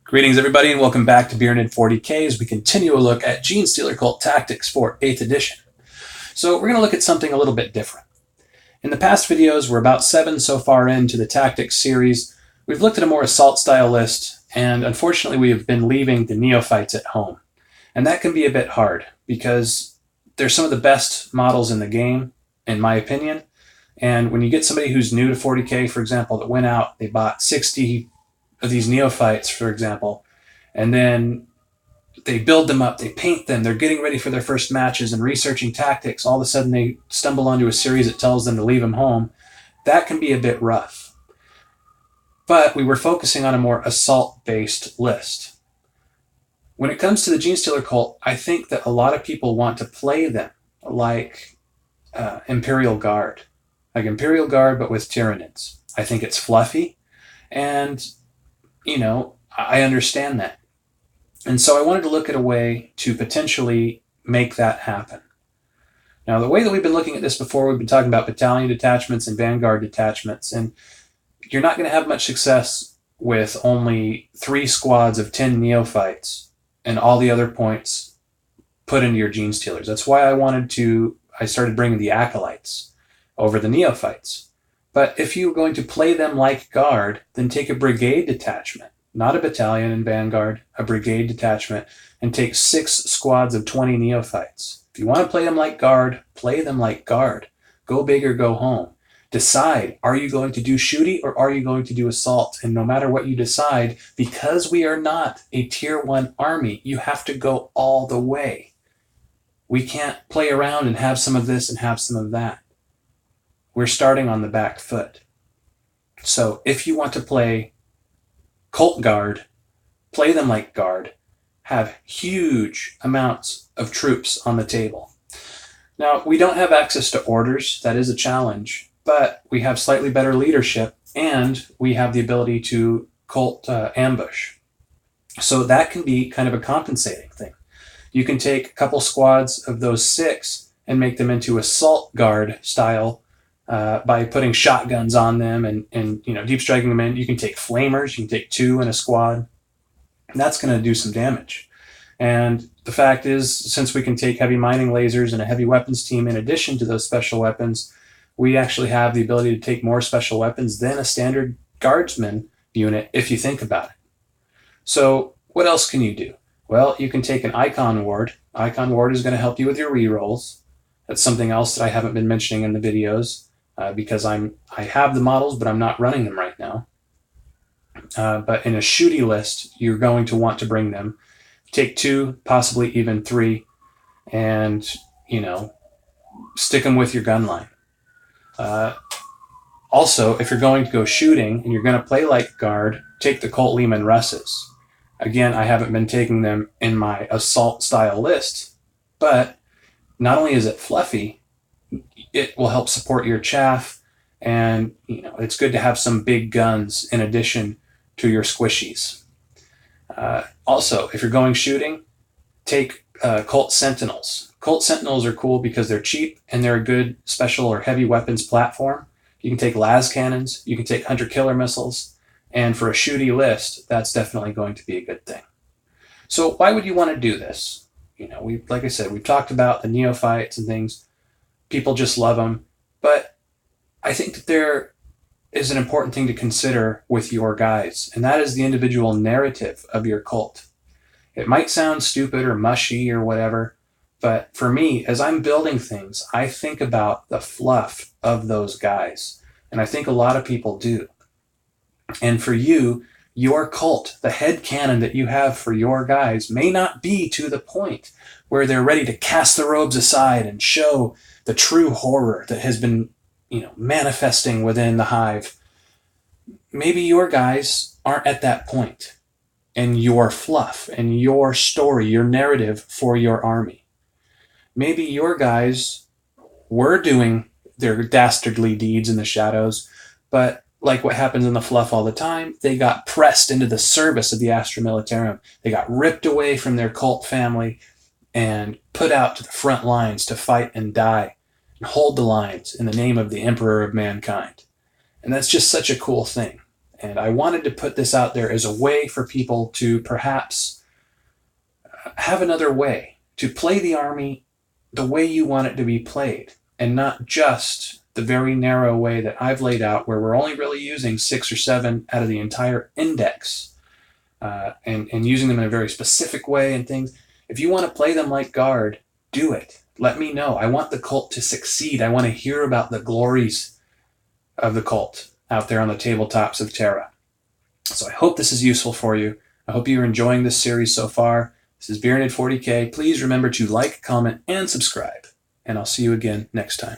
Greetings, everybody, and welcome back to Beernid 40K as we continue a look at Genestealer Cult Tactics for 8th edition. So we're going to look at something a little bit different. In the past videos, we're about 7 so far into the Tactics series. We've looked at a more assault-style list, and unfortunately we have been leaving the Neophytes at home. And that can be a bit hard, because they're some of the best models in the game, in my opinion. And when you get somebody who's new to 40K, for example, that went out, they bought 60 of these Neophytes, for example, and then they build them up, they paint them, they're getting ready for their first matches and researching tactics. All of a sudden they stumble onto a series that tells them to leave them home. That can be a bit rough. But we were focusing on a more assault-based list. When it comes to the Genestealer cult, I think that a lot of people want to play them like Imperial Guard. Like Imperial Guard, but with Tyranids. I think it's fluffy, and you know, I understand that. And so I wanted to look at a way to potentially make that happen. Now, the way that we've been looking at this before, we've been talking about battalion detachments and vanguard detachments, and you're not going to have much success with only 3 squads of 10 Neophytes and all the other points put into your Genestealers. That's why I started bringing the Acolytes over the Neophytes. But if you're going to play them like Guard, then take a brigade detachment, not a battalion and vanguard, a brigade detachment, and take 6 squads of 20 Neophytes. If you want to play them like Guard, play them like Guard. Go big or go home. Decide, are you going to do Shooty or are you going to do Assault? And no matter what you decide, because we are not a Tier 1 army, you have to go all the way. We can't play around and have some of this and have some of that. We're starting on the back foot. So if you want to play Cult Guard, play them like Guard, have huge amounts of troops on the table. Now, we don't have access to orders. That is a challenge, but we have slightly better leadership, and we have the ability to cult ambush. So that can be kind of a compensating thing. You can take a couple squads of those 6 and make them into Assault Guard style by putting shotguns on them and deep striking them in. You can take flamers, you can take 2 in a squad, and that's going to do some damage. And the fact is, since we can take heavy mining lasers and a heavy weapons team in addition to those special weapons, we actually have the ability to take more special weapons than a standard guardsman unit if you think about it. So what else can you do? Well, you can take an Icon Ward. Icon Ward is going to help you with your rerolls. That's something else that I haven't been mentioning in the videos. Because I have the models, but I'm not running them right now. But in a Shooty list, you're going to want to bring them. Take 2, possibly even 3, and, stick them with your gun line. Also, if you're going to go shooting and you're going to play like Guard, take the Colt Lehman Russes. Again, I haven't been taking them in my assault style list, but not only is it fluffy, it will help support your chaff, and it's good to have some big guns in addition to your squishies. Also, if you're going shooting, take Colt Sentinels. Colt Sentinels are cool because they're cheap and they're a good special or heavy weapons platform. You can take las cannons, you can take hunter-killer missiles, and for a Shooty list, that's definitely going to be a good thing. So why would you want to do this? Like I said, we've talked about the Neophytes and things. People just love them. But I think that there is an important thing to consider with your guys, and that is the individual narrative of your cult. It might sound stupid or mushy or whatever, but for me, as I'm building things, I think about the fluff of those guys, and I think a lot of people do. And for you, your cult, the headcanon that you have for your guys, may not be to the point where they're ready to cast the robes aside and show the true horror that has been, manifesting within the hive. Maybe your guys aren't at that point, and your fluff and your story, your narrative for your army. Maybe your guys were doing their dastardly deeds in the shadows, but like what happens in the fluff all the time, they got pressed into the service of the Astra Militarum. They got ripped away from their cult family and put out to the front lines to fight and die and hold the lines in the name of the Emperor of Mankind. And that's just such a cool thing. And I wanted to put this out there as a way for people to perhaps have another way to play the army the way you want it to be played, and not just the very narrow way that I've laid out, where we're only really using 6 or 7 out of the entire index, and using them in a very specific way and things. If you want to play them like Guard, do it. Let me know. I want the cult to succeed. I want to hear about the glories of the cult out there on the tabletops of Terra. So I hope this is useful for you. I hope you're enjoying this series so far. This is Bearded 40K. Please remember to like, comment, and subscribe. And I'll see you again next time.